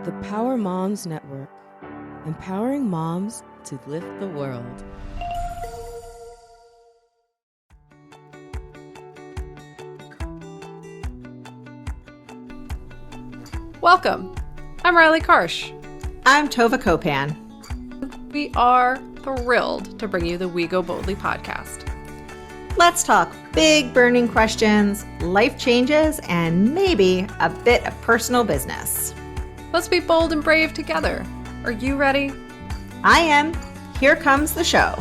The Power Moms Network, empowering moms to lift the world. Welcome. I'm Riley Karsh. I'm Tova Kopan. We are thrilled to bring you the We Go Boldly podcast. Let's talk big burning questions, life changes, and maybe a bit of personal business. Let's be bold and brave together. Are you ready? I am. Here comes the show.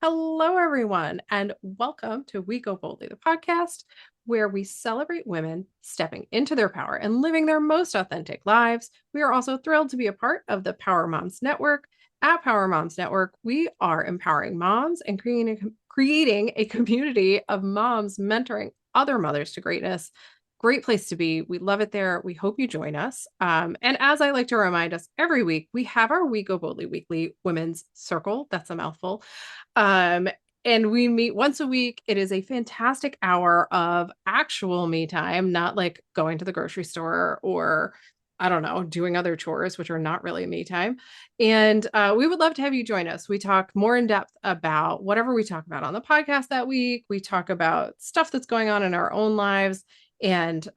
Hello, everyone, and welcome to We Go Boldly, the podcast where we celebrate women stepping into their power and living their most authentic lives. We are also thrilled to be a part of the Power Moms Network. At Power Moms Network, we are empowering moms and creating a community of moms mentoring other mothers to greatness. Great place to be. We love it there. We hope you join us. And as I like to remind us every week, we have our We Go Boldly Weekly Women's Circle. That's a mouthful. And we meet once a week. It is a fantastic hour of actual me time, not like going to the grocery store or, I don't know, doing other chores, which are not really me time. And we would love to have you join us. We talk more in depth about whatever we talk about on the podcast that week. We talk about stuff that's going on in our own lives. And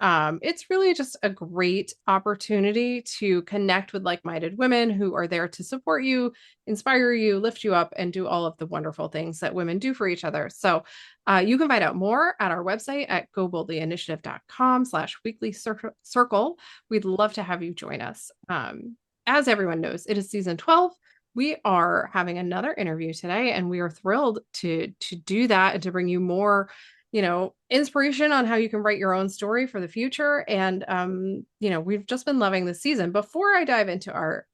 it's really just a great opportunity to connect with like-minded women who are there to support you, inspire you, lift you up, and do all of the wonderful things that women do for each other. So you can find out more at our website at goboldlyinitiative.com/weekly circle. We'd love to have you join us. As everyone knows, it is season 12. We are having another interview today, and we are thrilled to do that and to bring you more inspiration on how you can write your own story for the future. And, we've just been loving this season. Before I dive into our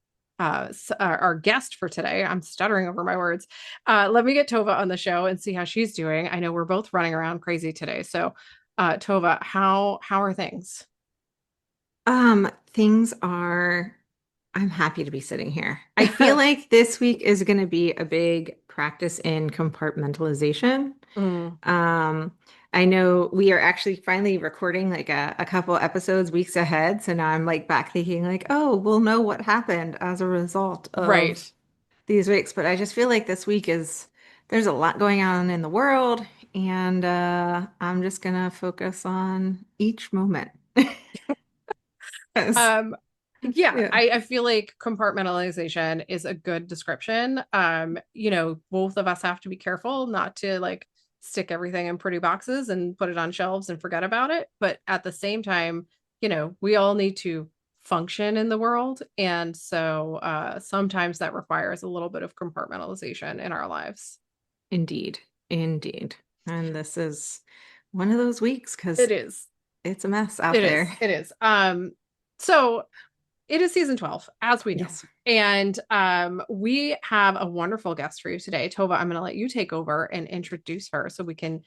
guest for today, I'm stuttering over my words. Let me get Tova on the show and see how she's doing. I know we're both running around crazy today. So, Tova, how are things? I'm happy to be sitting here. I feel like this week is going to be a big practice in compartmentalization. I know we are actually finally recording like a couple episodes weeks ahead. So now I'm like back thinking like, oh, we'll know what happened as a result of these weeks. But I just feel like this week there's a lot going on in the world, and I'm just gonna focus on each moment. Yeah. I feel like compartmentalization is a good description. Both of us have to be careful not to like stick everything in pretty boxes and put it on shelves and forget about it. But at the same time, we all need to function in the world. And so sometimes that requires a little bit of compartmentalization in our lives. Indeed. Indeed. And this is one of those weeks because it is. It's a mess out there. It is. So it is season 12, as we know. Yes. And we have a wonderful guest for you today. Tova, I'm going to let you take over and introduce her so we can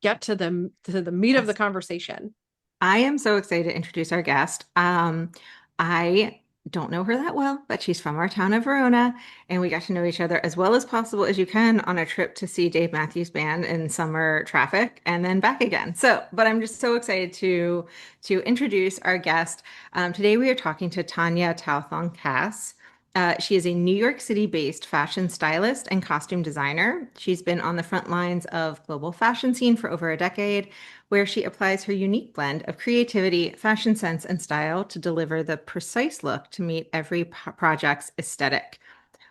get to the meat of the conversation. I am so excited to introduce our guest. I don't know her that well, but she's from our town of Verona, and we got to know each other as well as possible as you can on a trip to see Dave Matthews Band in summer traffic and then back again. But I'm just so excited to introduce our guest. Today we are talking to Tanya Tauthong-Kass. She is a New York City-based fashion stylist and costume designer. She's been on the front lines of global fashion scene for over a decade, where she applies her unique blend of creativity, fashion sense, and style to deliver the precise look to meet every project's aesthetic.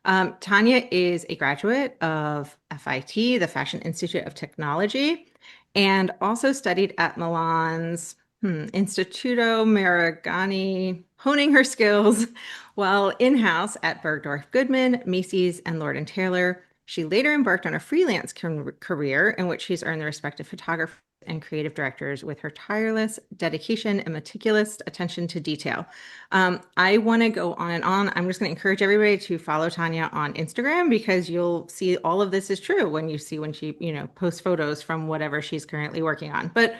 Tanya is a graduate of FIT, the Fashion Institute of Technology, and also studied at Milan's Instituto Marangoni, honing her skills while in-house at Bergdorf Goodman, Macy's, and Lord & Taylor. She later embarked on a freelance career in which she's earned the respect of photographers and creative directors with her tireless dedication and meticulous attention to detail. I want to go on and on. I'm just going to encourage everybody to follow Tanya on Instagram because you'll see all of this is true when she, posts photos from whatever she's currently working on. But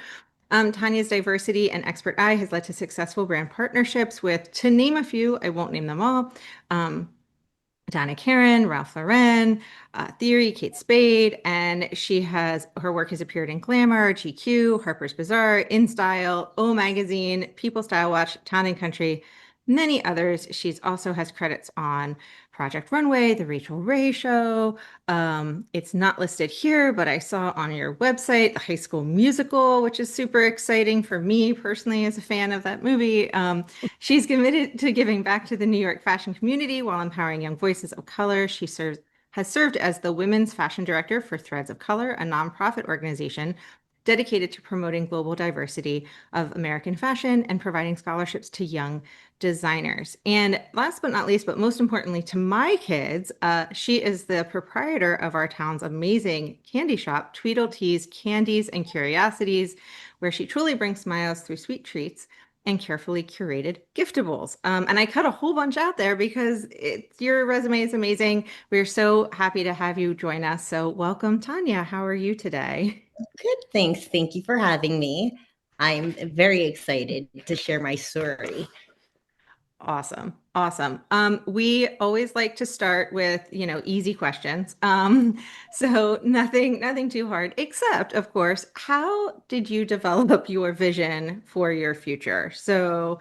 Tanya's diversity and expert eye has led to successful brand partnerships with, to name a few, I won't name them all, Donna Karan, Ralph Lauren, Theory, Kate Spade, and her work has appeared in Glamour, GQ, Harper's Bazaar, InStyle, O Magazine, People Style Watch, Town and Country, many others. She's also has credits on Project Runway, The Rachel Ray Show. It's not listed here, but I saw on your website the High School Musical, which is super exciting for me personally as a fan of that movie. She's committed to giving back to the New York fashion community while empowering young voices of color. Has served as the Women's Fashion Director for Threads of Color, a nonprofit organization dedicated to promoting global diversity of American fashion and providing scholarships to young designers. And last but not least, but most importantly to my kids, she is the proprietor of our town's amazing candy shop, Tweedletees Candies and Curiosities, where she truly brings smiles through sweet treats and carefully curated giftables. And I cut a whole bunch out there because your resume is amazing. We're so happy to have you join us. So welcome, Tanya. How are you today? Good, thanks. Thank you for having me. I'm very excited to share my story. Awesome. Awesome. We always like to start with, easy questions. So nothing too hard, except of course, how did you develop your vision for your future? So,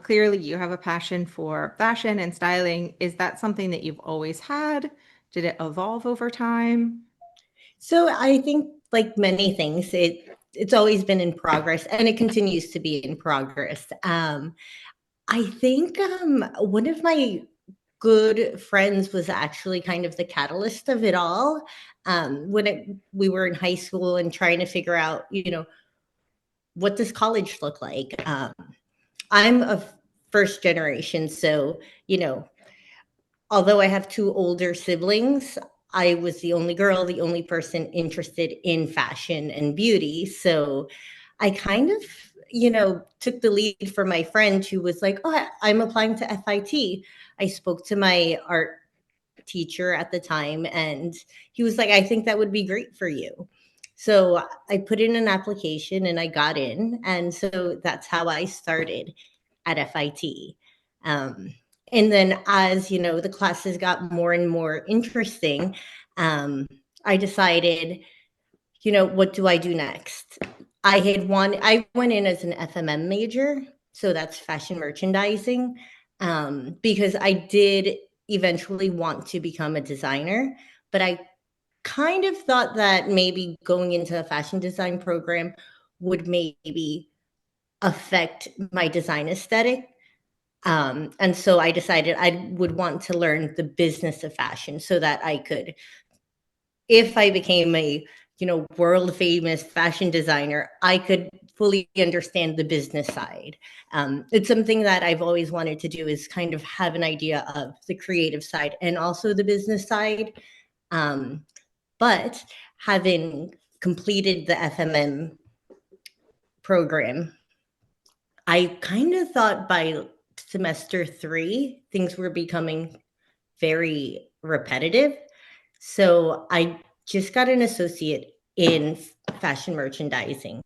clearly you have a passion for fashion and styling. Is that something that you've always had? Did it evolve over time? So I think, like many things, it's always been in progress, and it continues to be in progress. I think one of my good friends was actually kind of the catalyst of it all. We were in high school and trying to figure out, what does college look like? I'm a first generation, so, although I have two older siblings, I was the only girl, the only person interested in fashion and beauty. So I kind of, took the lead from my friend who was like, oh, I'm applying to FIT. I spoke to my art teacher at the time, and he was like, I think that would be great for you. So I put in an application and I got in. And so that's how I started at FIT. And then as, the classes got more and more interesting, I decided, what do I do next? I went in as an FMM major, so that's fashion merchandising, because I did eventually want to become a designer, but I kind of thought that maybe going into a fashion design program would maybe affect my design aesthetic. And so I decided I would want to learn the business of fashion so that I could, if I became a world famous fashion designer, I could fully understand the business side. It's something that I've always wanted to do, is kind of have an idea of the creative side and also the business side. But having completed the FMM program, I kind of thought by semester 3, things were becoming very repetitive. So I just got an associate in fashion merchandising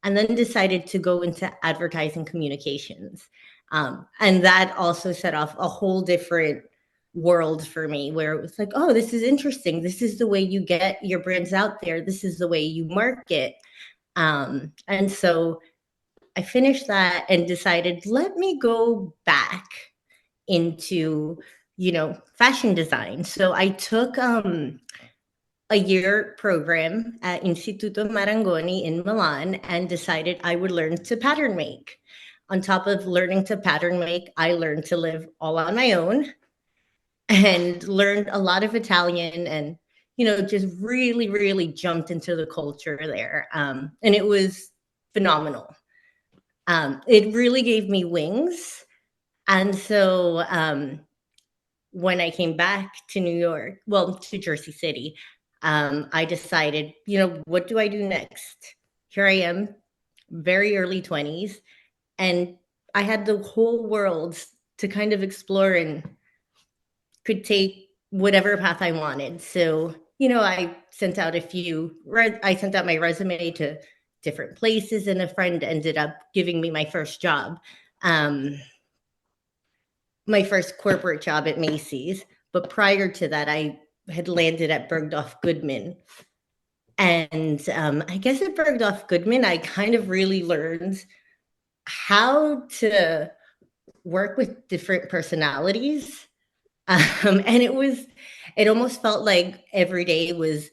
and then decided to go into advertising communications. And that also set off a whole different world for me, where it was like, oh, this is interesting. This is the way you get your brands out there. This is the way you market. And so I finished that and decided, let me go back into, fashion design. So I took a year program at Instituto Marangoni in Milan and decided I would learn to pattern make. On top of learning to pattern make, I learned to live all on my own and learned a lot of Italian, and, just really, really jumped into the culture there. And it was phenomenal. It really gave me wings. And so when I came back to New York, well, to Jersey City, I decided, what do I do next? Here I am, very early 20s, and I had the whole world to kind of explore and could take whatever path I wanted. So, I sent out I sent out my resume to different places, and a friend ended up giving me my first job. My first corporate job at Macy's. But prior to that, I had landed at Bergdorf Goodman. And I guess at Bergdorf Goodman, I kind of really learned how to work with different personalities. And it almost felt like every day was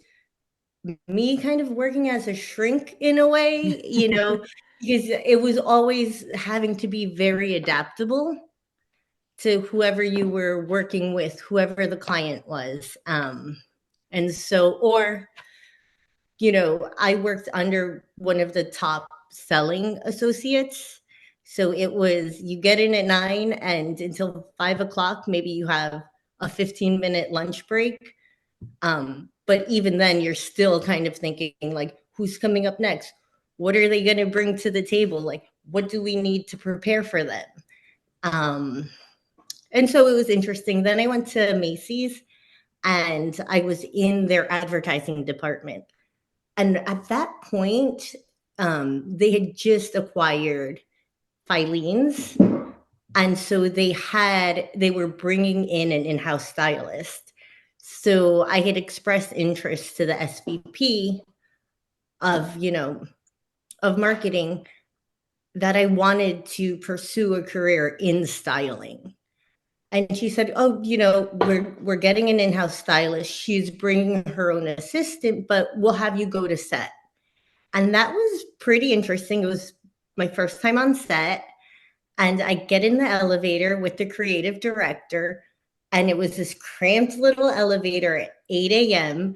me kind of working as a shrink in a way, because it was always having to be very adaptable to whoever you were working with, whoever the client was. And so, or, I worked under one of the top selling associates. So it was, you get in at 9 and until 5 o'clock, maybe you have a 15-minute lunch break. But even then, you're still kind of thinking like, who's coming up next? What are they going to bring to the table? Like, what do we need to prepare for them? And so it was interesting. Then I went to Macy's and I was in their advertising department. And at that point, they had just acquired Filene's. And so they were bringing in an in-house stylist. So I had expressed interest to the SVP of marketing that I wanted to pursue a career in styling. And she said, "Oh, we're getting an in-house stylist. She's bringing her own assistant, but we'll have you go to set." And that was pretty interesting. It was my first time on set. And I get in the elevator with the creative director, and it was this cramped little elevator at 8 a.m.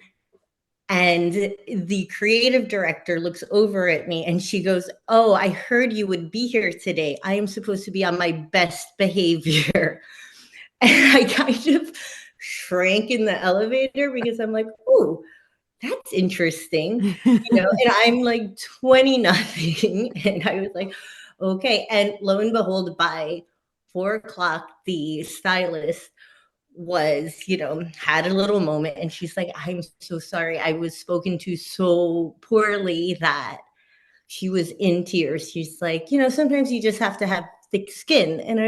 And the creative director looks over at me and she goes, "Oh, I heard you would be here today. I am supposed to be on my best behavior." And I kind of shrank in the elevator because I'm like, "Oh, that's interesting." And I'm like 20 nothing. And I was like, okay. And lo and behold, by 4 o'clock, the stylist had a little moment and she's like, "I'm so sorry. I was spoken to so poorly," that she was in tears. She's like, "Sometimes you just have to have thick skin." And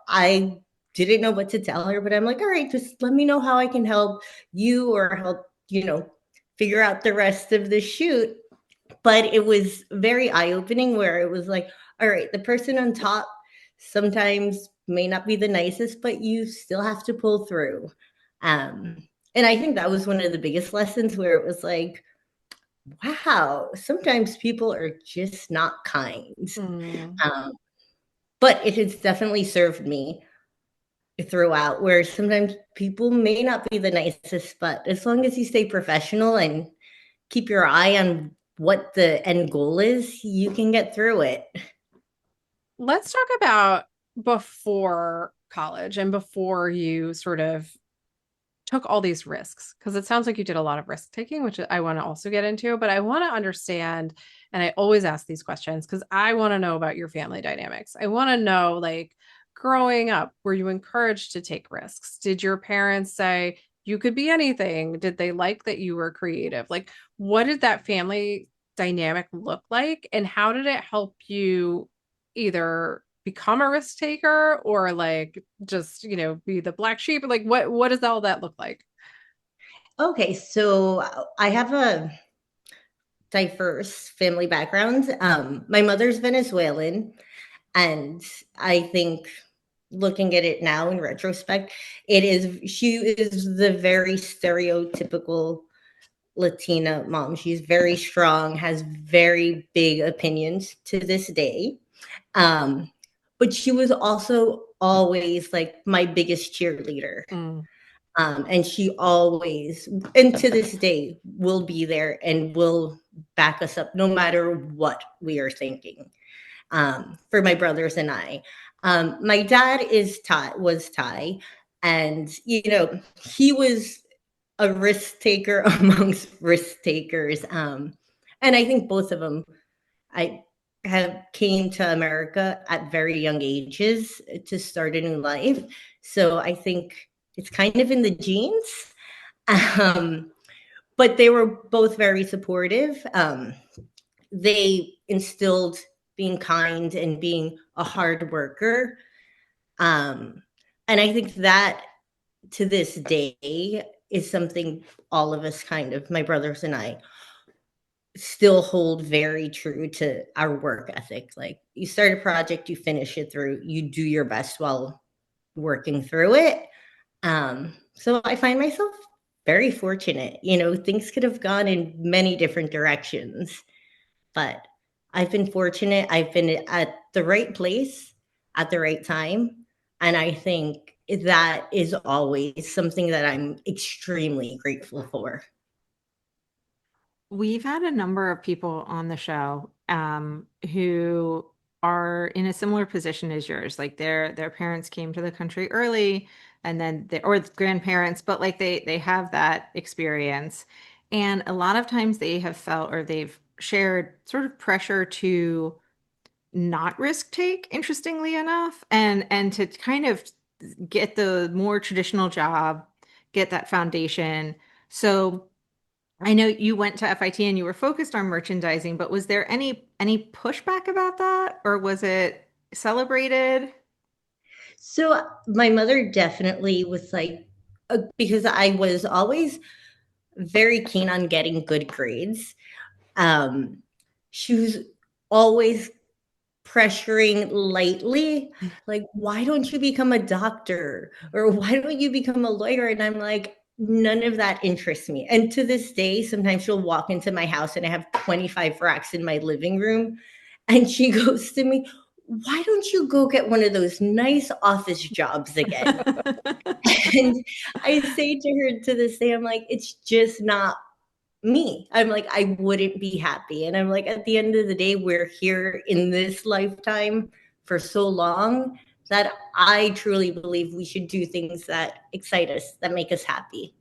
I didn't know what to tell her, but I'm like, "All right, just let me know how I can help you or help, figure out the rest of the shoot." But it was very eye-opening where it was like, all right, the person on top sometimes may not be the nicest, but you still have to pull through. And I think that was one of the biggest lessons where it was like, wow, sometimes people are just not kind. But it has definitely served me throughout, where sometimes people may not be the nicest, but as long as you stay professional and keep your eye on what the end goal is, you can get through it. Let's talk about before college and before you sort of took all these risks, because it sounds like you did a lot of risk taking, which I want to also get into, but I want to understand, and I always ask these questions because I want to know about your family dynamics. I want to know, like, growing up, were you encouraged to take risks? Did your parents say you could be anything? Did they like that you were creative? Like, what did that family dynamic look like? And how did it help you either become a risk taker or like just, be the black sheep? Like, what does all that look like? Okay, so I have a diverse family background. My mother's Venezuelan, and I think looking at it now in retrospect, she is the very stereotypical Latina mom. She's very strong, has very big opinions to this day. But she was also always like my biggest cheerleader. And she always, and to this day, will be there and will back us up no matter what we are thinking. For my brothers and I. My dad was Thai, and he was a risk taker amongst risk takers. And I think both of them, I have came to America at very young ages to start a new life. So I think it's kind of in the genes. But they were both very supportive. They instilled being kind and being a hard worker. And I think that to this day is something all of us my brothers and I, still hold very true to our work ethic. Like, you start a project, you finish it through, you do your best while working through it. So I find myself very fortunate. Things could have gone in many different directions, but I've been fortunate. I've been at the right place at the right time. And I think that is always something that I'm extremely grateful for. We've had a number of people on the show who are in a similar position as yours. Like their parents came to the country early, and then or grandparents, but like they have that experience. And a lot of times they have felt, or they've shared sort of pressure to not risk take, interestingly enough, and to kind of get the more traditional job, get that foundation. So I know you went to FIT and you were focused on merchandising, but was there any pushback about that, or was it celebrated? So my mother definitely was like, because I was always very keen on getting good grades. Um, she was always pressuring lightly, like, why don't you become a doctor? Or why don't you become a lawyer? And I'm like, none of that interests me. And to this day, sometimes she'll walk into my house and I have 25 racks in my living room. And she goes to me, why don't you go get one of those nice office jobs again? And I say to her to this day, I'm like, it's just not me. I'm like, I wouldn't be happy. And I'm like, at the end of the day, we're here in this lifetime for so long that I truly believe we should do things that excite us, that make us happy.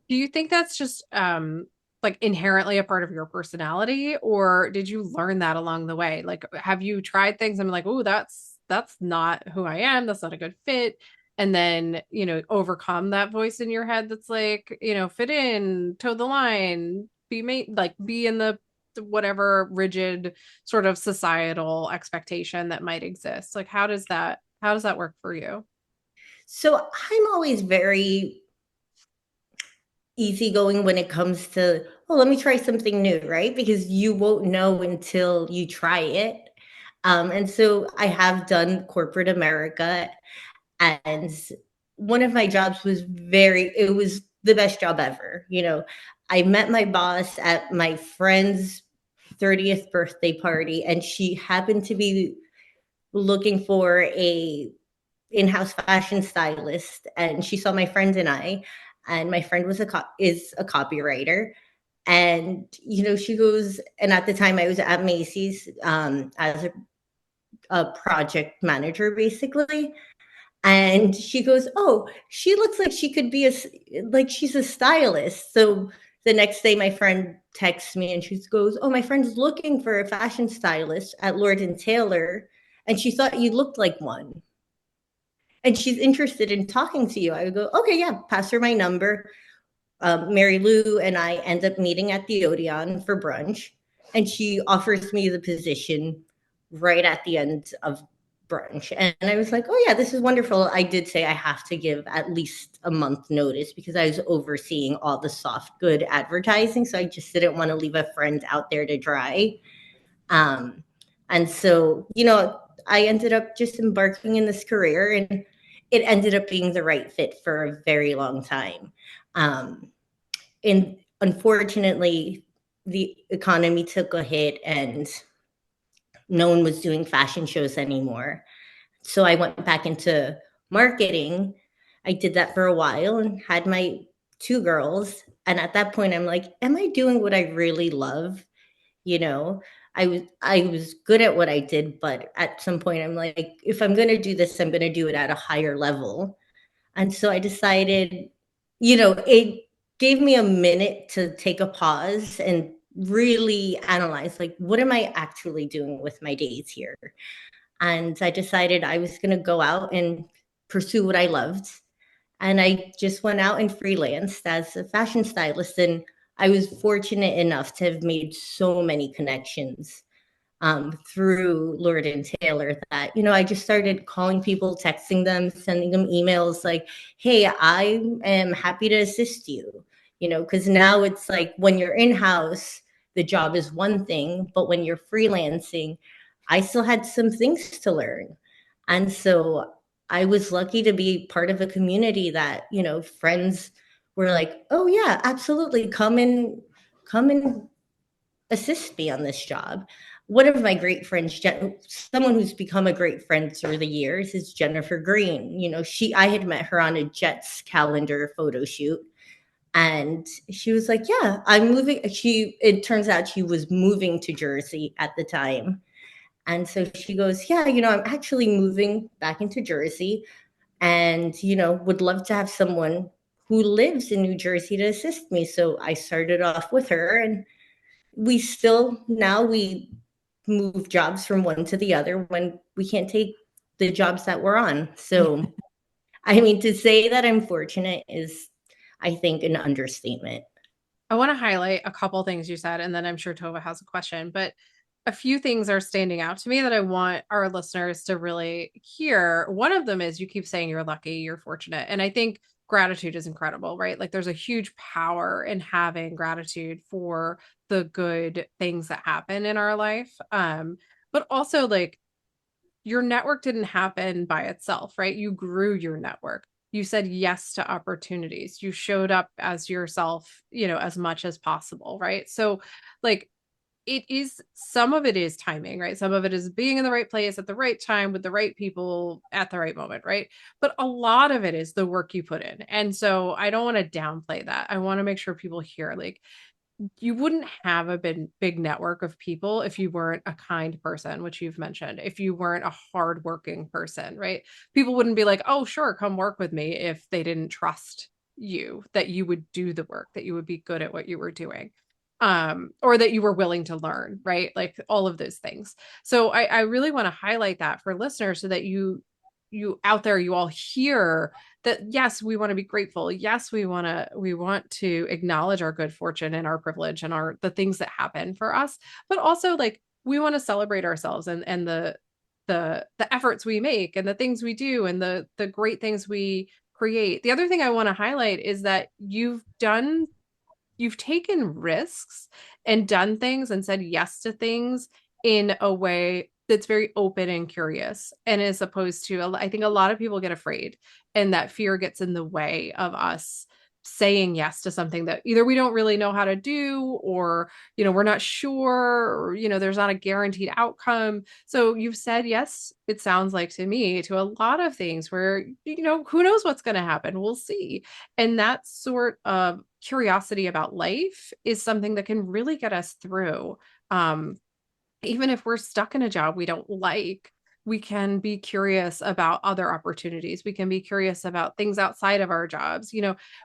Do you think that's just like inherently a part of your personality, or did you learn that along the way? Like, have you tried things and been like, oh, that's not who I am, that's not a good fit, and then, overcome that voice in your head that's like, fit in, toe the line, be made, like, be in the whatever rigid sort of societal expectation that might exist? Like, how does that work for you? So I'm always very easygoing when it comes to, oh, let me try something new, right? Because you won't know until you try it. And so I have done corporate America, and one of my jobs it was the best job ever. I met my boss at my friend's 30th birthday party, and she happened to be looking for a in-house fashion stylist, and she saw my friend and I, and my friend is a copywriter. And she goes, and at the time I was at Macy's as a project manager, basically. And she goes, oh, she looks like she could be like she's a stylist. So the next day my friend texts me and she goes, oh, my friend's looking for a fashion stylist at Lord and Taylor, and she thought you looked like one, and she's interested in talking to you. I would go, okay, yeah, pass her my number. Mary Lou and I end up meeting at the Odeon for brunch, and she offers me the position right at the end of brunch. And I was like, oh, yeah, this is wonderful. I did say I have to give at least a month notice because I was overseeing all the soft good advertising. So I just didn't want to leave a friend out there to dry. And so, I ended up just embarking in this career, and it ended up being the right fit for a very long time. And unfortunately, the economy took a hit and no one was doing fashion shows anymore. So I went back into marketing. I did that for a while and had my two girls. And at that point, I'm like, am I doing what I really love? You know, I was good at what I did, but at some point I'm like, if I'm going to do this, I'm going to do it at a higher level. And so I decided, it gave me a minute to take a pause and really analyze, like, what am I actually doing with my days here? And I decided I was going to go out and pursue what I loved. And I just went out and freelanced as a fashion stylist. And I was fortunate enough to have made so many connections through Lord and Taylor that, I just started calling people, texting them, sending them emails like, hey, I am happy to assist you, because now it's like when you're in-house, the job is one thing, but when you're freelancing, I still had some things to learn. And so I was lucky to be part of a community that, friends were like, oh yeah, absolutely. Come and assist me on this job. One of my great friends, someone who's become a great friend through the years, is Jennifer Green. I had met her on a Jets calendar photo shoot, and she was like, "Yeah, I'm moving." It turns out she was moving to Jersey at the time, and so she goes, "Yeah, I'm actually moving back into Jersey, and would love to have someone who lives in New Jersey to assist me." So I started off with her, and we move jobs from one to the other when we can't take the jobs that we're on. So, I mean, to say that I'm fortunate is, I think, an understatement. I want to highlight a couple things you said, and then I'm sure Tova has a question, but a few things are standing out to me that I want our listeners to really hear. One of them is you keep saying you're lucky, you're fortunate. And I think gratitude is incredible, right? Like there's a huge power in having gratitude for the good things that happen in our life. But also like your network didn't happen by itself, right? You grew your network. You said yes to opportunities. You showed up as yourself, as much as possible, right? So, like, some of it is timing, right? Some of it is being in the right place at the right time with the right people at the right moment, right? But a lot of it is the work you put in. And so I don't want to downplay that. I want to make sure people hear like you wouldn't have a big network of people if you weren't a kind person, which you've mentioned, if you weren't a hardworking person, right? People wouldn't be like, oh, sure, come work with me if they didn't trust you, that you would do the work, that you would be good at what you were doing, or that you were willing to learn, right? Like all of those things. So I really want to highlight that for listeners so that you out there, you all hear that, yes, we want to be grateful. Yes, we want to acknowledge our good fortune and our privilege and the things that happen for us, but also like we want to celebrate ourselves and the efforts we make and the things we do and the great things we create. The other thing I want to highlight is that you've taken risks and done things and said yes to things in a way that's very open and curious. And as opposed to, I think a lot of people get afraid and that fear gets in the way of us saying yes to something that either we don't really know how to do or, we're not sure or, there's not a guaranteed outcome. So you've said yes, it sounds like to me, to a lot of things where, who knows what's going to happen? We'll see. And that sort of curiosity about life is something that can really get us through. Even if we're stuck in a job we don't like, we can be curious about other opportunities. We can be curious about things outside of our jobs.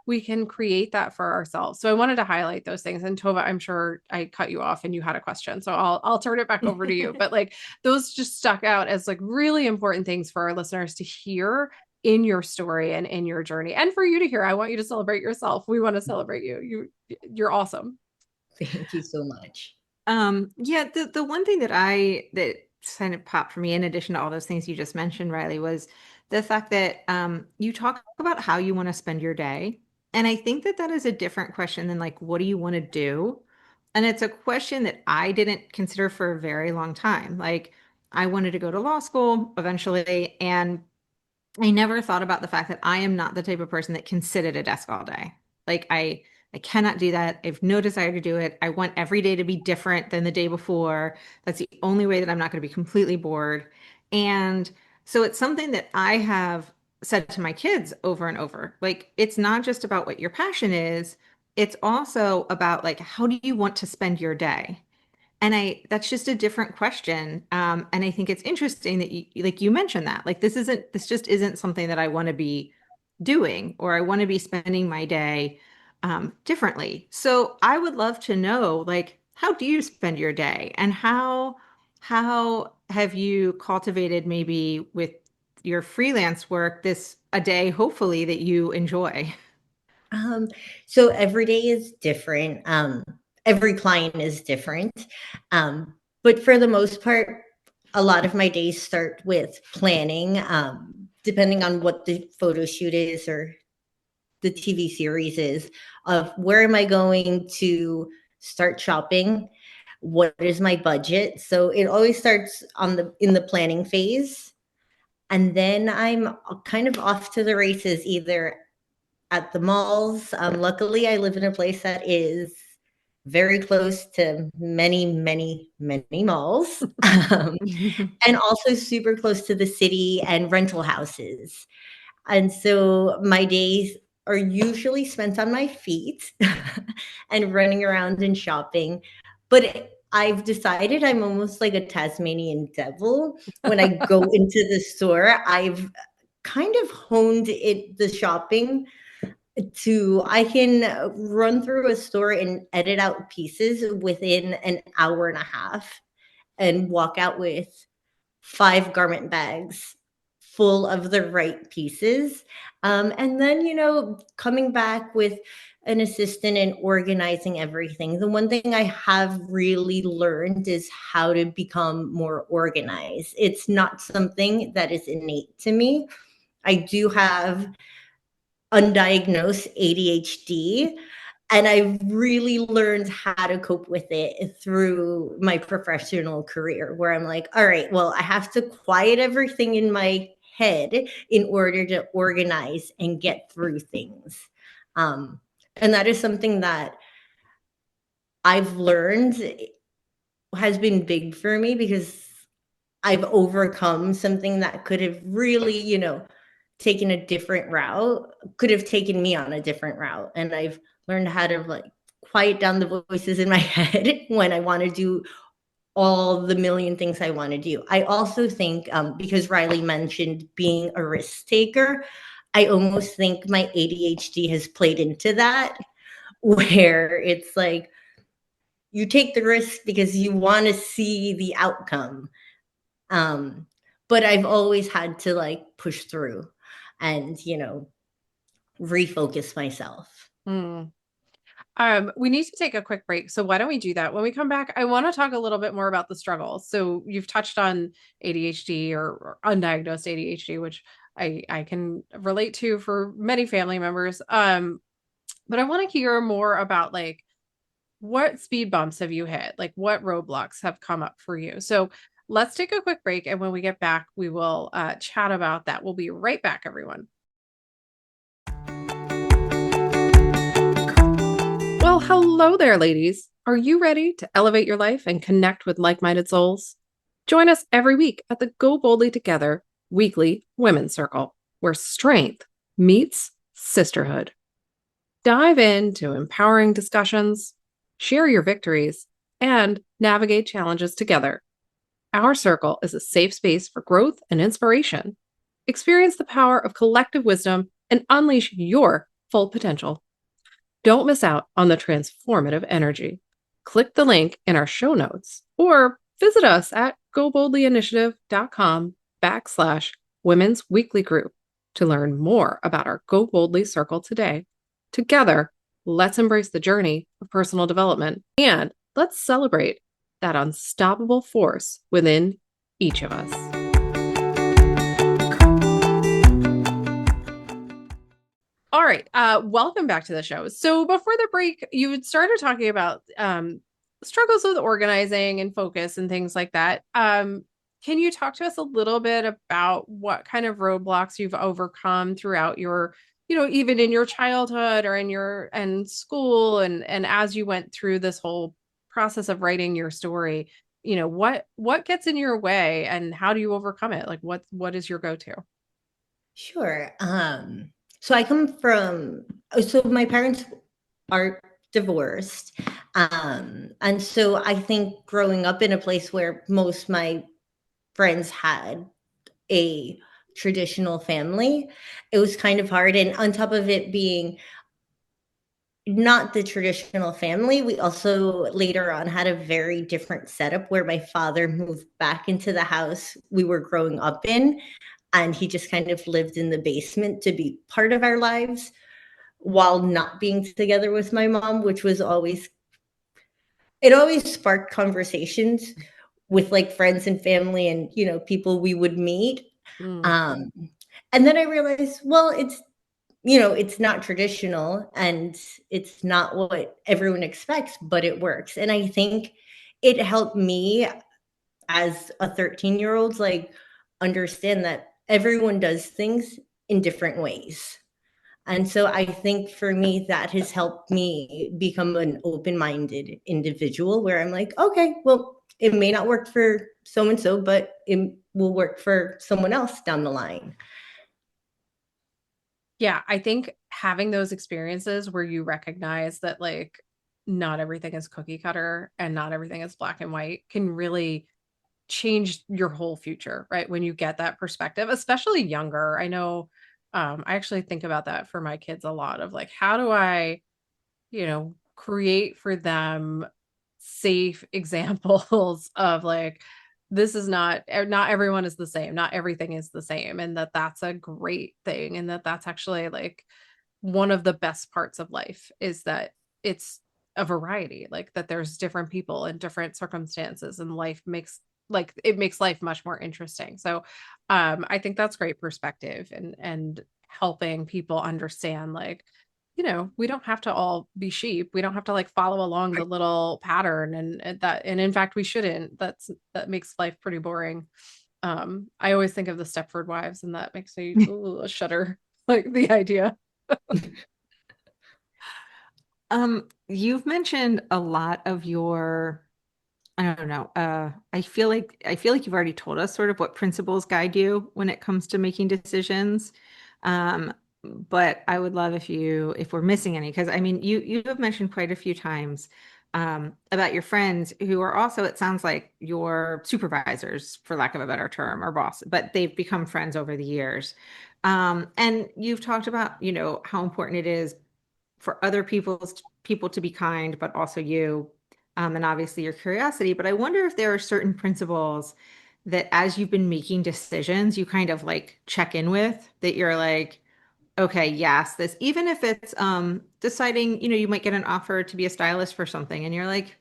We can create that for ourselves. So I wanted to highlight those things. And Tova, I'm sure I cut you off and you had a question. So I'll turn it back over to you. But like those just stuck out as like really important things for our listeners to hear in your story and in your journey. And for you to hear. I want you to celebrate yourself. We want to celebrate you. You're awesome. Thank you so much. Yeah, the one thing that kind of popped for me, in addition to all those things you just mentioned, Riley, was the fact that you talk about how you want to spend your day. And I think that is a different question than like, what do you want to do? And it's a question that I didn't consider for a very long time. Like, I wanted to go to law school eventually, and I never thought about the fact that I am not the type of person that can sit at a desk all day. Like I cannot do that. I have no desire to do it. I want every day to be different than the day before. That's the only way that I'm not going to be completely bored. And so it's something that I have said to my kids over and over. Like, it's not just about what your passion is, it's also about like, how do you want to spend your day? And that's just a different question. And I think it's interesting that you mentioned that, like, this just isn't something that I want to be doing, or I want to be spending my day differently. So I would love to know, like, how do you spend your day, and how have you cultivated, maybe with your freelance work, this a day, hopefully, that you enjoy? So every day is different. Every client is different. Um, But for the most part, a lot of my days start with planning, depending on what the photo shoot is or the TV series is, of where am I going to start shopping? What is my budget? So it always starts in the planning phase. And then I'm kind of off to the races, either at the malls. Luckily, I live in a place that is very close to many, many, many malls, and also super close to the city and rental houses. And so my days are usually spent on my feet and running around and shopping. But I've decided I'm almost like a Tasmanian devil. When I go into the store, I've kind of honed the shopping to I can run through a store and edit out pieces within an hour and a half and walk out with 5 garment bags full of the right pieces. And then, coming back with an assistant and organizing everything. The one thing I have really learned is how to become more organized. It's not something that is innate to me. I do have undiagnosed ADHD. And I really learned how to cope with it through my professional career, where I'm like, all right, well, I have to quiet everything in my head in order to organize and get through things. And that is something that I've learned has been big for me, because I've overcome something that could have really, taken a different route, could have taken me on a different route. And I've learned how to like quiet down the voices in my head when I want to do all the million things I want to do. I also think, because Riley mentioned being a risk taker, I almost think my ADHD has played into that, where it's like you take the risk because you want to see the outcome. But I've always had to like push through and, refocus myself. We need to take a quick break. So why don't we do that? When we come back, I want to talk a little bit more about the struggles. So you've touched on ADHD or undiagnosed ADHD, which I can relate to for many family members. But I want to hear more about like, what speed bumps have you hit? Like what roadblocks have come up for you? So let's take a quick break. And when we get back, we will chat about that. We'll be right back, everyone. Well, hello there, ladies. Are you ready to elevate your life and connect with like-minded souls? Join us every week at the Go Boldly Together weekly Women's Circle, where strength meets sisterhood. Dive into empowering discussions, share your victories, and navigate challenges together. Our circle is a safe space for growth and inspiration. Experience the power of collective wisdom and unleash your full potential. Don't miss out on the transformative energy. Click the link in our show notes or visit us at goboldlyinitiative.com/Women's Weekly Group to learn more about our Go Boldly Circle today. Together, let's embrace the journey of personal development and let's celebrate that unstoppable force within each of us. All right. Welcome back to the show. So before the break, you had started talking about struggles with organizing and focus and things like that. Can you talk to us a little bit about what kind of roadblocks you've overcome throughout your, even in your childhood or in school and as you went through this whole process of writing your story, what gets in your way and how do you overcome it? Like what is your go-to? Sure. So I come from, so my parents are divorced. And so I think growing up in a place where most my friends had a traditional family, it was kind of hard. And on top of it being not the traditional family, we also later on had a very different setup where my father moved back into the house we were growing up in. And he just kind of lived in the basement to be part of our lives while not being together with my mom, which was always sparked conversations with like friends and family and, you know, people we would meet. Mm. And then I realized, well, it's, you know, it's not traditional and it's not what everyone expects, but it works. And I think it helped me as a 13-year-old, like understand that everyone does things in different ways. And so I think for me, that has helped me become an open-minded individual where I'm like, okay, well, it may not work for so and so, but it will work for someone else down the line. Yeah, I think having those experiences where you recognize that like not everything is cookie cutter and not everything is black and white can really change your whole future, right? When you get that perspective, especially younger. I know I actually think about that for my kids a lot of like, how do I, you know, create for them safe examples of like, this is not everyone is the same, not everything is the same, and that's a great thing, and that's actually like one of the best parts of life is that it's a variety, like that there's different people in different circumstances, and life makes like it makes life much more interesting. So I think that's great perspective, and helping people understand like, you know, we don't have to all be sheep. We don't have to like follow along the little pattern, and in fact we shouldn't. That makes life pretty boring. I always think of the Stepford Wives, and that makes me shudder, like the idea. You've mentioned a lot of your, I don't know, I feel like you've already told us sort of what principles guide you when it comes to making decisions. Um, but I would love if we're missing any, because I mean, you have mentioned quite a few times about your friends who are also, it sounds like your supervisors, for lack of a better term, or boss, but they've become friends over the years. And you've talked about, you know, how important it is for other people to be kind, but also you, and obviously your curiosity. But I wonder if there are certain principles that as you've been making decisions, you kind of like check in with, that you're like, okay, yes, this, even if it's deciding, you know, you might get an offer to be a stylist for something and you're like,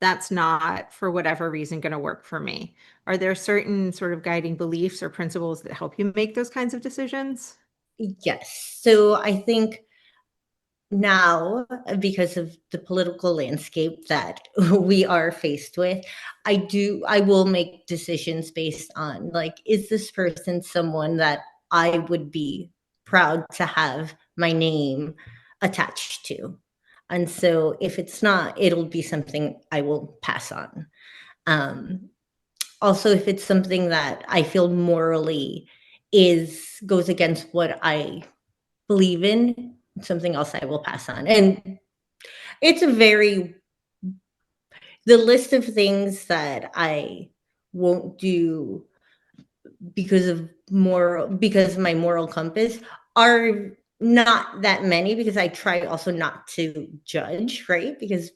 that's not for whatever reason going to work for me. Are there certain sort of guiding beliefs or principles that help you make those kinds of decisions? Yes. So I think now, because of the political landscape that we are faced with, I will make decisions based on like, is this person someone that I would be proud to have my name attached to? And so if it's not, it'll be something I will pass on. Um, Also, if it's something that I feel morally is goes against what I believe in, something else I will pass on. And it's a very the list of things that I won't do because of my moral compass are not that many, because I try also not to judge, right? Because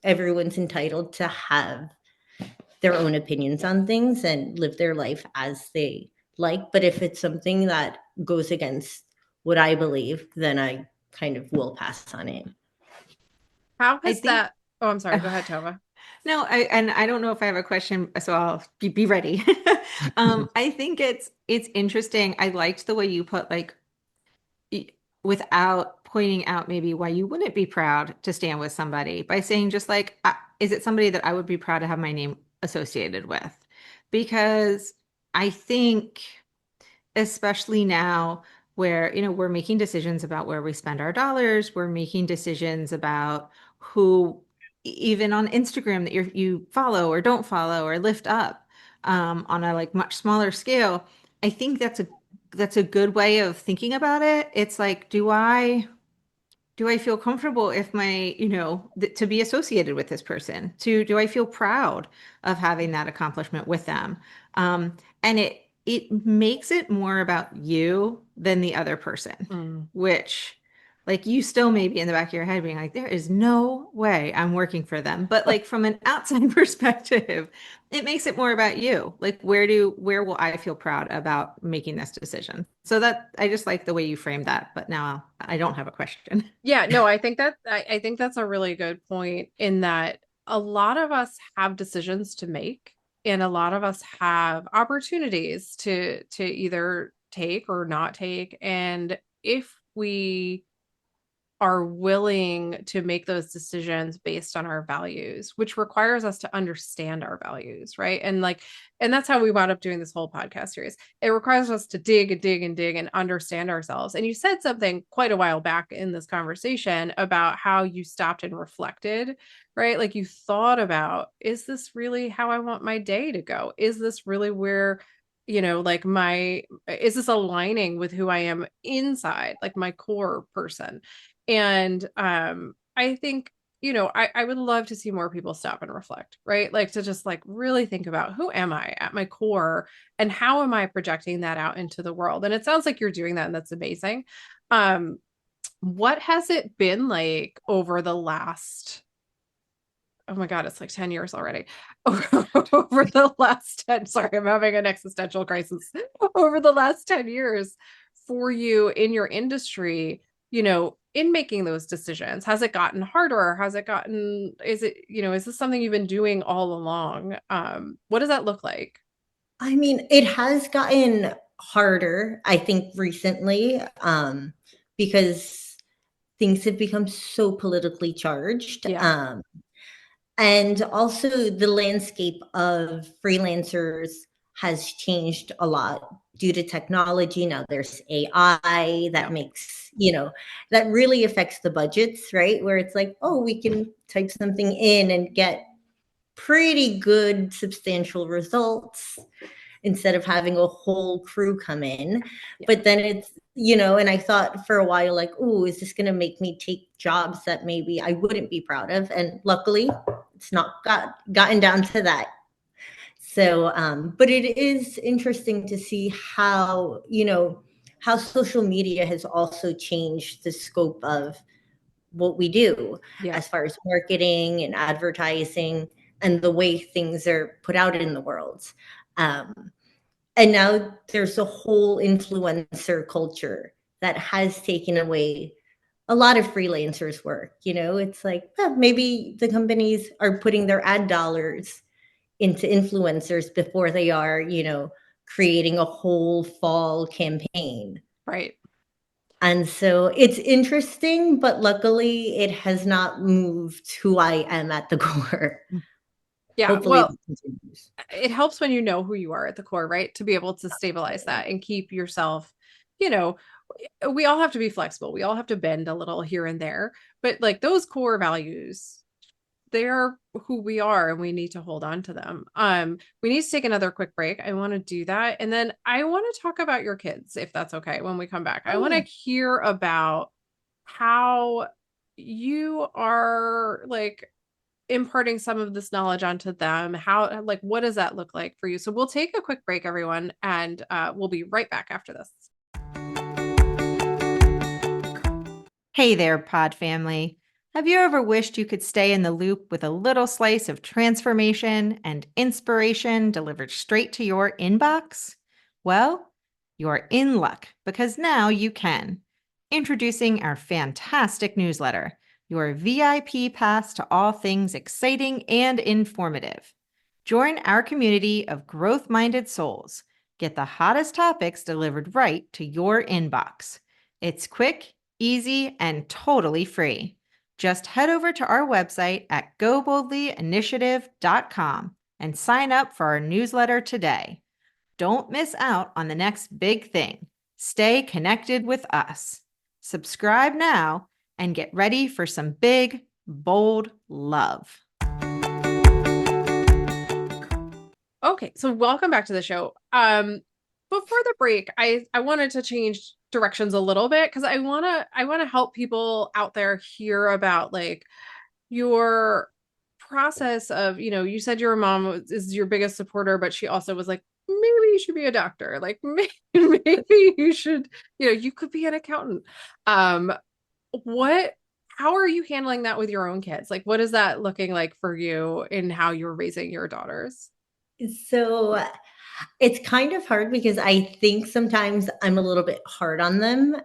everyone's entitled to have their own opinions on things and live their life as they like. But if it's something that goes against what I believe, then I kind of will pass on it. How I has think that? Oh, I'm sorry. Go ahead, Tova. No, I don't know if I have a question, so I'll be ready. I think it's interesting. I liked the way you put like y- without pointing out maybe why you wouldn't be proud to stand with somebody by saying just like, is it somebody that I would be proud to have my name associated with? Because I think especially now where, you know, we're making decisions about where we spend our dollars, we're making decisions about who even on Instagram that you follow or don't follow or lift up on a like much smaller scale. I think that's a good way of thinking about it. It's like, do I feel comfortable if my, you know, to be associated with this person? Do I feel proud of having that accomplishment with them? And it makes it more about you than the other person, Mm. which like you still may be in the back of your head being like, there is no way I'm working for them. But like from an outside perspective, it makes it more about you. Like where will I feel proud about making this decision? So that I just like the way you framed that, but now I don't have a question. Yeah, no, I think that's a really good point in that a lot of us have decisions to make and a lot of us have opportunities to either take or not take. And if we are willing to make those decisions based on our values, which requires us to understand our values, right? And that's how we wound up doing this whole podcast series. It requires us to dig and dig and dig and understand ourselves. And you said something quite a while back in this conversation about how you stopped and reflected, right? Like you thought about, is this really how I want my day to go? Is this really where, like is this aligning with who I am inside, like my core person? And I think, I would love to see more people stop and reflect, right? Like to just like really think about, who am I at my core and how am I projecting that out into the world? And it sounds like you're doing that, and that's amazing. What has it been like over the last, oh my God, it's like 10 years already. Over the last 10, sorry, I'm having an existential crisis. Over the last 10 years for you in your industry, in making those decisions, has it gotten harder? Is this something you've been doing all along? What does that look like? I mean, it has gotten harder, I think, recently, because things have become so politically charged. Yeah. And also the landscape of freelancers has changed a lot due to technology. Now there's AI that makes, that really affects the budgets, right? Where it's like, oh, we can type something in and get pretty good, substantial results instead of having a whole crew come in. Yeah. But then it's, and I thought for a while, like, oh, is this going to make me take jobs that maybe I wouldn't be proud of? And luckily, it's not gotten down to that. So, but it is interesting to see how, how social media has also changed the scope of what we do as far as marketing and advertising and the way things are put out in the world. And now there's a whole influencer culture that has taken away a lot of freelancers' work. It's like, maybe the companies are putting their ad dollars into influencers before they are, creating a whole fall campaign. Right. And so it's interesting, but luckily it has not moved who I am at the core. Yeah. Hopefully well, it helps when you know who you are at the core, right? To be able to stabilize that and keep yourself, we all have to be flexible. We all have to bend a little here and there, but like those core values, they're who we are and we need to hold on to them. We need to take another quick break. I want to do that. And then I want to talk about your kids, if that's okay, when we come back. I want to hear about how you are like imparting some of this knowledge onto them. How, like, what does that look like for you? So we'll take a quick break, everyone, and we'll be right back after this. Hey there, Pod family. Have you ever wished you could stay in the loop with a little slice of transformation and inspiration delivered straight to your inbox? Well, you're in luck because now you can. Introducing our fantastic newsletter, your VIP pass to all things exciting and informative. Join our community of growth-minded souls. Get the hottest topics delivered right to your inbox. It's quick, easy, and totally free. Just head over to our website at goboldlyinitiative.com and sign up for our newsletter today. Don't miss out on the next big thing. Stay connected with us. Subscribe now and get ready for some big, bold love. Okay, so welcome back to the show. Before the break, I wanted to change directions a little bit because I wanna help people out there hear about like your process of, you said your mom is your biggest supporter, but she also was like, maybe you should be a doctor. Like maybe you should, you could be an accountant. How are you handling that with your own kids? Like, what is that looking like for you in how you're raising your daughters? So it's kind of hard because I think sometimes I'm a little bit hard on them.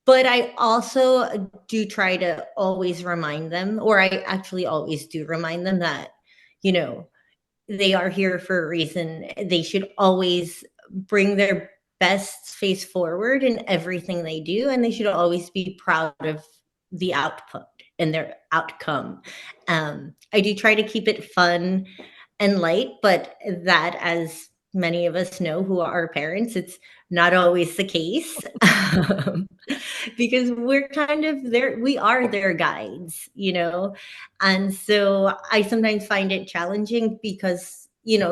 But I also do try to always remind them, or I actually always do remind them that, they are here for a reason. They should always bring their best face forward in everything they do, and they should always be proud of the output and their outcome. I do try to keep it fun and light, but that, as many of us know who are parents, it's not always the case. Because we're kind of there, we are their guides, and so I sometimes find it challenging because,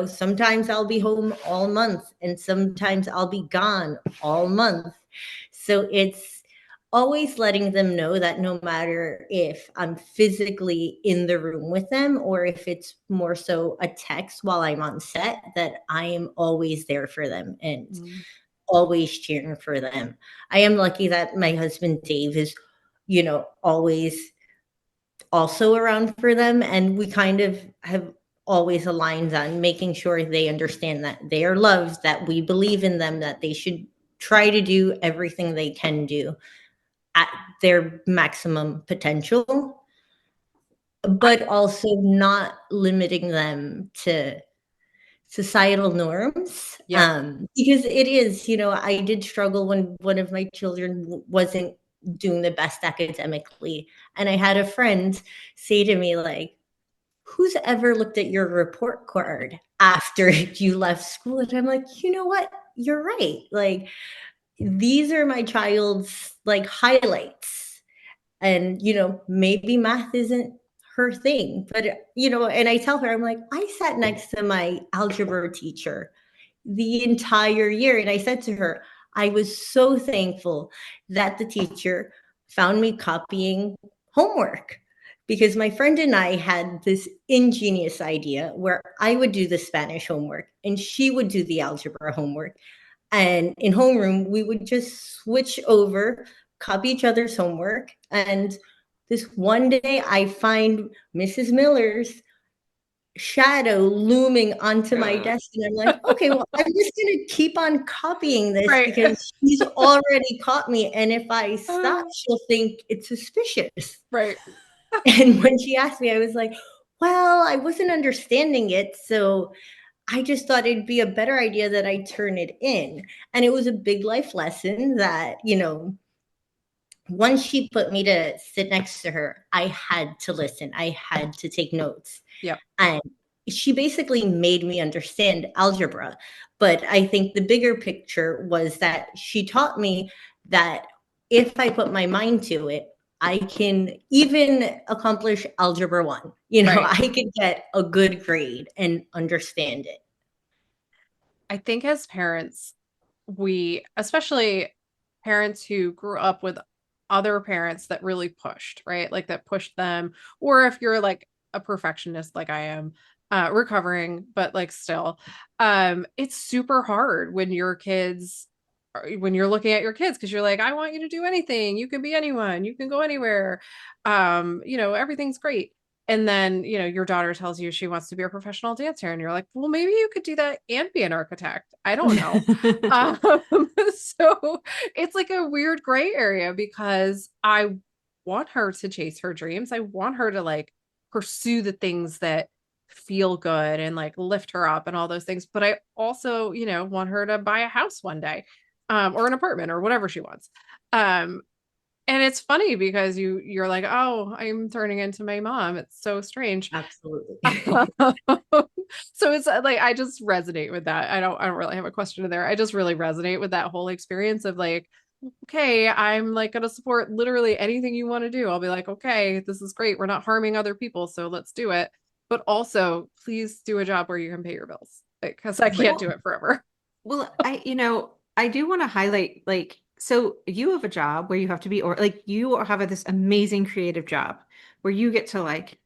sometimes I'll be home all month and sometimes I'll be gone all month. So it's always letting them know that no matter if I'm physically in the room with them or if it's more so a text while I'm on set, that I am always there for them and always cheering for them. I am lucky that my husband Dave is, always also around for them. And we kind of have always aligned on making sure they understand that they are loved, that we believe in them, that they should try to do everything they can do at their maximum potential, but also not limiting them to societal norms. Because it is, I did struggle when one of my children wasn't doing the best academically. And I had a friend say to me, like, who's ever looked at your report card after you left school? And I'm like, you know what? You're right. Like, these are my child's like highlights. And, maybe math isn't her thing, but, and I tell her, I'm like, I sat next to my algebra teacher the entire year. And I said to her, I was so thankful that the teacher found me copying homework, because my friend and I had this ingenious idea where I would do the Spanish homework and she would do the algebra homework. And in homeroom, we would just switch over, copy each other's homework. And this one day I find Mrs. Miller's shadow looming onto my desk. And I'm like, okay, well, I'm just going to keep on copying this because she's already caught me. And if I stop, she'll think it's suspicious. Right. And when she asked me, I was like, well, I wasn't understanding it. So I just thought it'd be a better idea that I turn it in. And it was a big life lesson that, once she put me to sit next to her, I had to listen. I had to take notes. Yep. And she basically made me understand algebra. But I think the bigger picture was that she taught me that if I put my mind to it, I can even accomplish algebra 1. I could get a good grade and understand it. I think as parents, especially parents who grew up with other parents that really pushed, right? Like that pushed them. Or if you're like a perfectionist like I am, recovering, but like still, it's super hard when you're looking at your kids, because you're like, I want you to do anything. You can be anyone. You can go anywhere. Everything's great. And then, your daughter tells you she wants to be a professional dancer. And you're like, well, maybe you could do that and be an architect. I don't know. So it's like a weird gray area, because I want her to chase her dreams. I want her to like pursue the things that feel good and like lift her up and all those things. But I also, want her to buy a house one day, or an apartment or whatever she wants. And it's funny because you're like, oh, I'm turning into my mom. It's so strange. Absolutely. So it's like, I just resonate with that. I don't really have a question in there. I just really resonate with that whole experience of like, okay, I'm like going to support literally anything you want to do. I'll be like, okay, this is great. We're not harming other people, so let's do it. But also, please do a job where you can pay your bills, because I can't do it forever. Well, I do want to highlight, like, so you have a job where you have to be, or like you have this amazing creative job where you get to like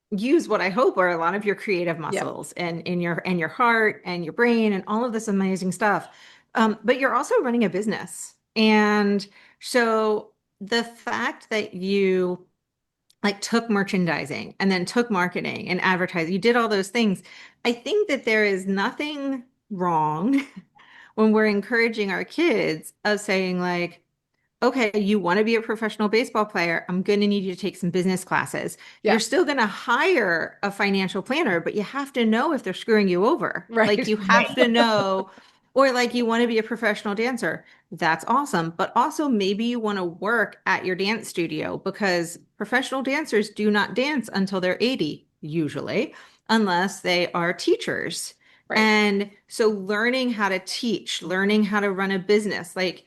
use what I hope are a lot of your creative muscles and in your heart and your brain and all of this amazing stuff. But you're also running a business. And so the fact that you like took merchandising and then took marketing and advertising, you did all those things. I think that there is nothing wrong when we're encouraging our kids of saying like, okay, you want to be a professional baseball player. I'm going to need you to take some business classes. Yeah. You're still going to hire a financial planner, but you have to know if they're screwing you over. Right. Like you have to know, or like you want to be a professional dancer. That's awesome. But also maybe you want to work at your dance studio because professional dancers do not dance until they're 80, usually, unless they are teachers. Right. And so learning how to teach, learning how to run a business, like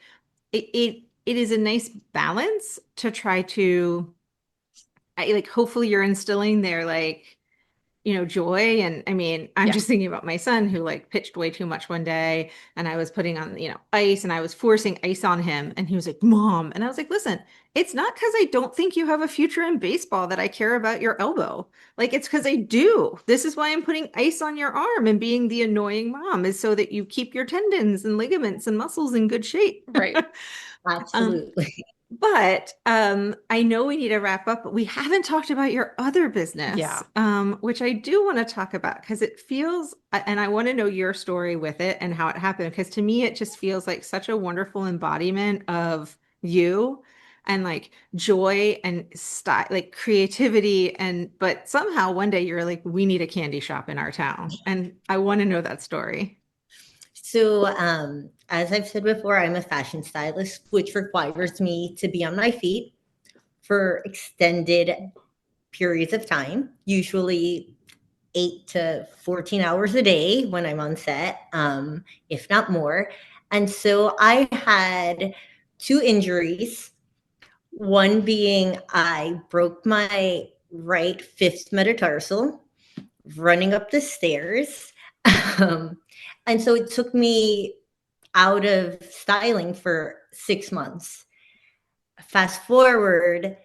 it is a nice balance to try to like hopefully you're instilling their like joy. And I mean, I'm Yeah. just thinking about my son who like pitched way too much one day and I was putting on, ice and I was forcing ice on him and he was like, Mom. And I was like, listen, it's not because I don't think you have a future in baseball that I care about your elbow. Like it's because I do. This is why I'm putting ice on your arm and being the annoying mom is so that you keep your tendons and ligaments and muscles in good shape. Right. Absolutely. But I know we need to wrap up, but we haven't talked about your other business, which I do want to talk about because it feels, and I want to know your story with it and how it happened, because to me, it just feels like such a wonderful embodiment of you and like joy and style, like creativity. But somehow one day you're like, we need a candy shop in our town. And I want to know that story. So, as I've said before, I'm a fashion stylist, which requires me to be on my feet for extended periods of time, usually 8 to 14 hours a day when I'm on set, if not more. And so I had 2 injuries, one being I broke my right fifth metatarsal running up the stairs. Um, and so it took me out of styling for 6 months. Fast forward,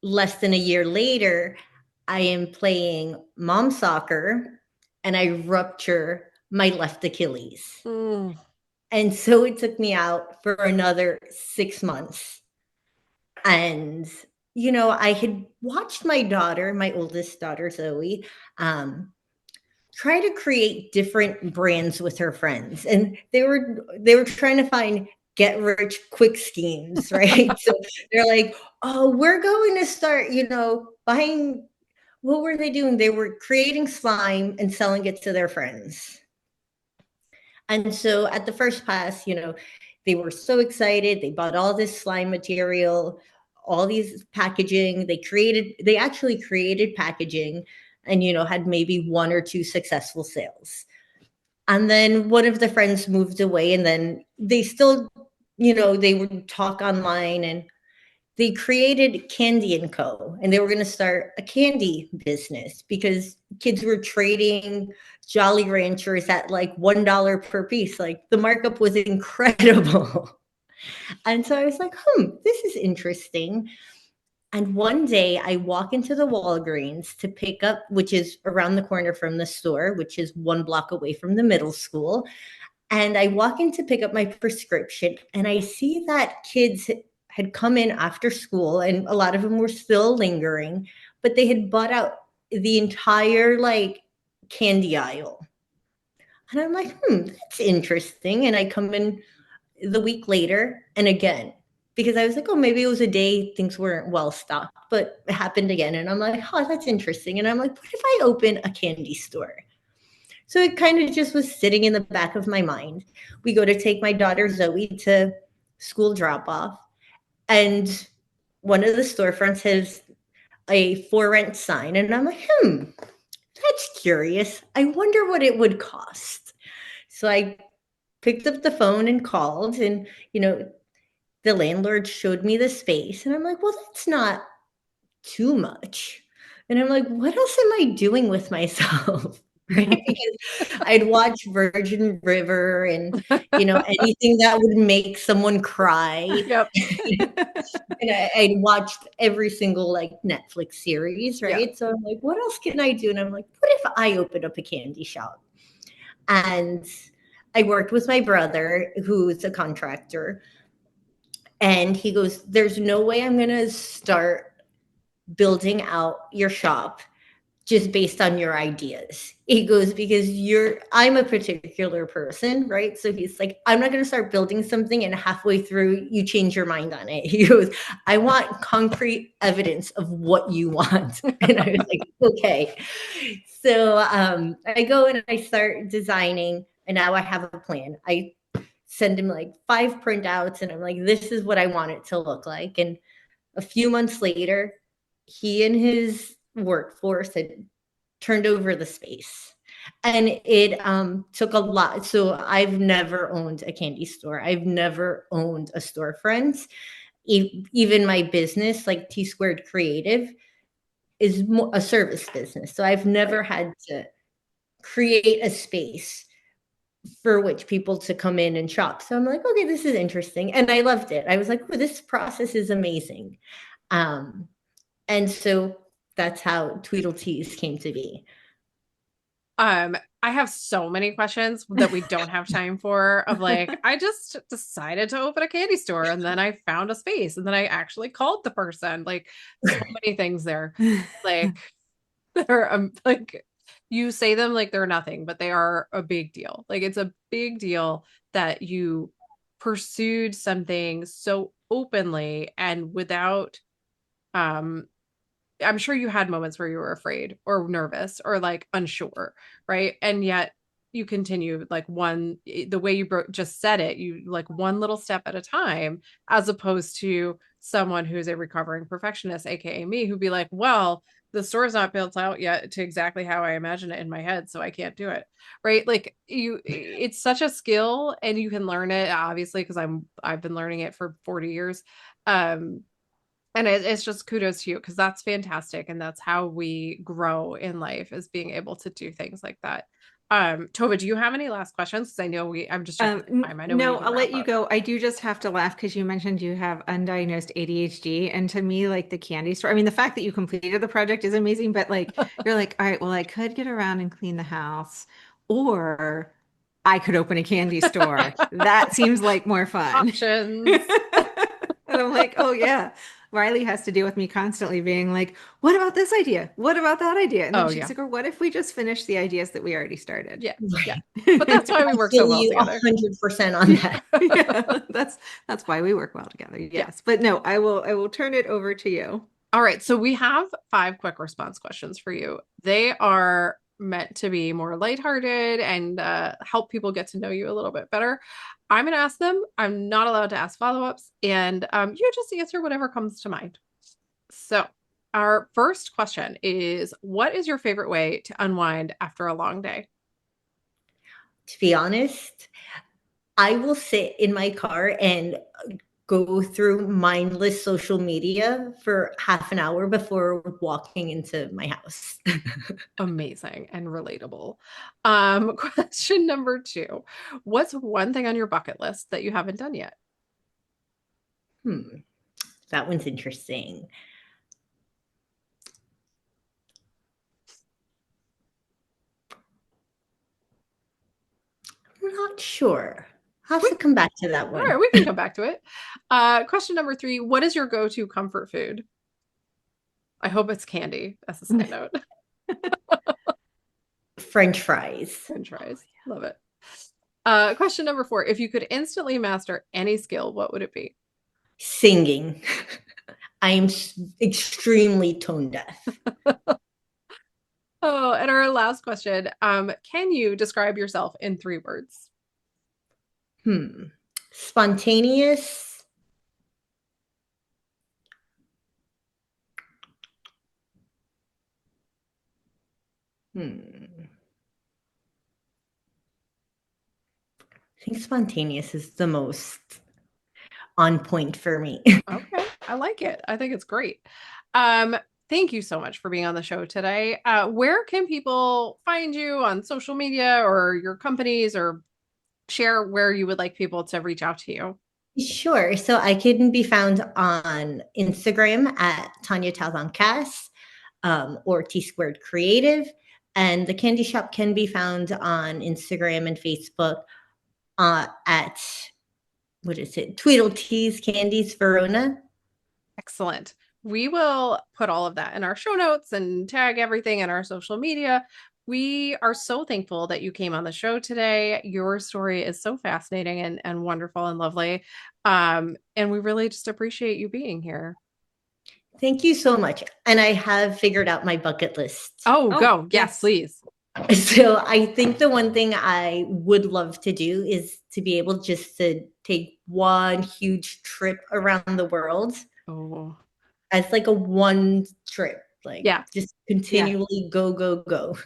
less than a year later, I am playing mom soccer and I rupture my left Achilles. Mm. And so it took me out for another 6 months. And, I had watched my daughter, my oldest daughter, Zoe, try to create different brands with her friends. And they were trying to find get rich quick schemes, right? So they're like, oh, we're going to start, buying. What were they doing? They were creating slime and selling it to their friends. And so at the first pass, they were so excited. They bought all this slime material, all these packaging. They actually created packaging and, had maybe 1 or 2 successful sales. And then one of the friends moved away and then they still, they would talk online and they created Candy & Co. And they were going to start a candy business because kids were trading Jolly Ranchers at like $1 per piece. Like the markup was incredible. And so I was like, this is interesting. And one day I walk into the Walgreens to pick up, which is around the corner from the store, which is 1 block away from the middle school. And I walk in to pick up my prescription and I see that kids had come in after school and a lot of them were still lingering, but they had bought out the entire like candy aisle. And I'm like, that's interesting. And I come in the week later and again, because I was like, oh, maybe it was a day things weren't well stocked, but it happened again. And I'm like, oh, that's interesting. And I'm like, what if I open a candy store? So it kind of just was sitting in the back of my mind. We go to take my daughter Zoe to school drop off. And one of the storefronts has a for rent sign. And I'm like, that's curious. I wonder what it would cost. So I picked up the phone and called and, the landlord showed me the space and I'm like, well, that's not too much. And I'm like, what else am I doing with myself? Right? Because I'd watch Virgin River and, anything that would make someone cry. Yep. And I'd watched every single like Netflix series, right? Yeah. So I'm like, what else can I do? And I'm like, what if I open up a candy shop? And I worked with my brother, who's a contractor. And he goes, there's no way I'm going to start building out your shop just based on your ideas. He goes, because I'm a particular person, right? So he's like, I'm not going to start building something and halfway through you change your mind on it. He goes, I want concrete evidence of what you want. And I was like, okay. So I go and I start designing, and now I have a plan. I send him like 5 printouts, and I'm like, this is what I want it to look like. And a few months later, he and his workforce had turned over the space, and it took a lot. So I've never owned a candy store. I've never owned a storefront. Even my business, like T Squared Creative, is a service business. So I've never had to create a space for which people to come in and shop. So I'm like, okay, this is interesting. And I loved it. I was like, oh, this process is amazing. And so that's how Tweedletees came to be. I have so many questions that we don't have time for, of like, I just decided to open a candy store, and then I found a space, and then I actually called the person. Like, so many things there. Like, they're like, you say them like they're nothing, but they are a big deal. Like, it's a big deal that you pursued something so openly and without I'm sure you had moments where you were afraid or nervous or like unsure, right? And yet you continue like the way you just said it, you like one little step at a time, as opposed to someone who's a recovering perfectionist, aka me, who'd be like, well, the store's not built out yet to exactly how I imagine it in my head, so I can't do it. Right? Like, it's such a skill, and you can learn it, obviously, because I've been learning it for 40 years. And it's just kudos to you, because that's fantastic. And that's how we grow in life, is being able to do things like that. Tova, do you have any last questions? Because I know I'm just checking time. I know no, I'll let you go. I do just have to laugh because you mentioned you have undiagnosed ADHD. And to me, like the candy store, I mean, the fact that you completed the project is amazing, but like, you're like, all right, well, I could get around and clean the house, or I could open a candy store. That seems like more fun. Options. And I'm like, oh yeah. Riley has to deal with me constantly being like, what about this idea? What about that idea? And then she's like, or what if we just finish the ideas that we already started? Yeah. Yeah. But that's why we work so well together. 100% on that. Yeah, that's why we work well together. Yes. Yeah. But no, I will turn it over to you. All right. So we have 5 quick response questions for you. They are meant to be more lighthearted and help people get to know you a little bit better. I'm going to ask them. I'm not allowed to ask follow-ups, and you just answer whatever comes to mind. So our first question is, what is your favorite way to unwind after a long day? To be honest, I will sit in my car and go through mindless social media for half an hour before walking into my house. Amazing and relatable. Question number 2. What's one thing on your bucket list that you haven't done yet? That one's interesting. I'm not sure. I'll have to come back to that one. All right, we can come back to it. Question number 3. What is your go-to comfort food? I hope it's candy, as a side note. French fries. French fries. Love it. Question number 4. If you could instantly master any skill, what would it be? Singing. I am extremely tone deaf. Oh, and our last question. Can you describe yourself in 3 words? Spontaneous. I think spontaneous is the most on point for me. Okay, I like it. I think it's great. Thank you so much for being on the show today. Where can people find you on social media, or your companies, or share where you would like people to reach out to you? Sure. So I can be found on Instagram at Tanya Tauthong-Kass, or T Squared Creative. And the candy shop can be found on Instagram and Facebook at, what is it? Tweedletees Candies Verona. Excellent. We will put all of that in our show notes and tag everything in our social media. We are so thankful that you came on the show today. Your story is so fascinating and wonderful and lovely. And we really just appreciate you being here. Thank you so much. And I have figured out my bucket list. Oh, go. Yes, please. So I think the one thing I would love to do is to be able just to take one huge trip around the world. Oh, as like a one trip, like just continually go, go, go.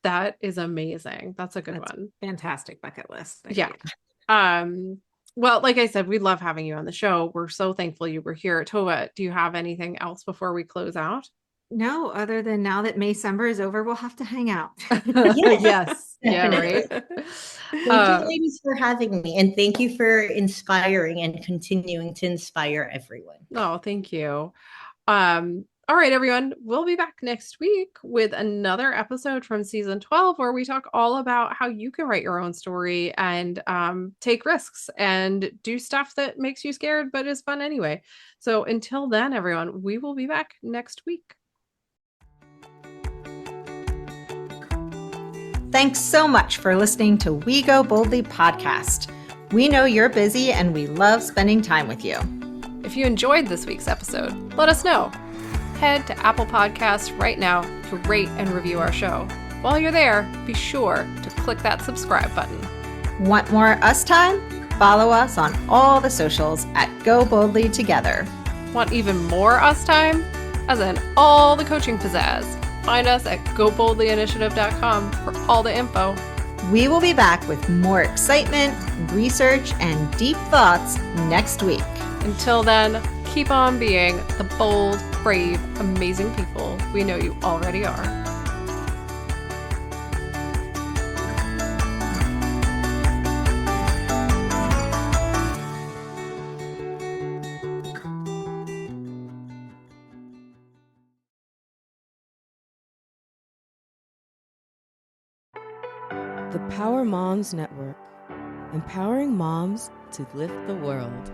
That is amazing. That's a good one. Fantastic bucket list. Yeah. Well, like I said, we love having you on the show. We're so thankful you were here. Tova, do you have anything else before we close out? No, other than now that Maysember is over, we'll have to hang out. Yes. Yeah, right. Thank you, ladies, for having me. And thank you for inspiring and continuing to inspire everyone. Oh, thank you. All right, everyone. We'll be back next week with another episode from season 12, where we talk all about how you can write your own story and take risks and do stuff that makes you scared, but is fun anyway. So until then, everyone, we will be back next week. Thanks so much for listening to We Go Boldly podcast. We know you're busy and we love spending time with you. If you enjoyed this week's episode, let us know. Head to Apple Podcasts right now to rate and review our show. While you're there, be sure to click that subscribe button. Want more us time? Follow us on all the socials at Go Boldly Together. Want even more us time? As in all the coaching pizzazz. Find us at goboldlyinitiative.com for all the info. We will be back with more excitement, research, and deep thoughts next week. Until then, keep on being the bold, brave, amazing people we know you already are. The Power Moms Network, empowering moms to lift the world.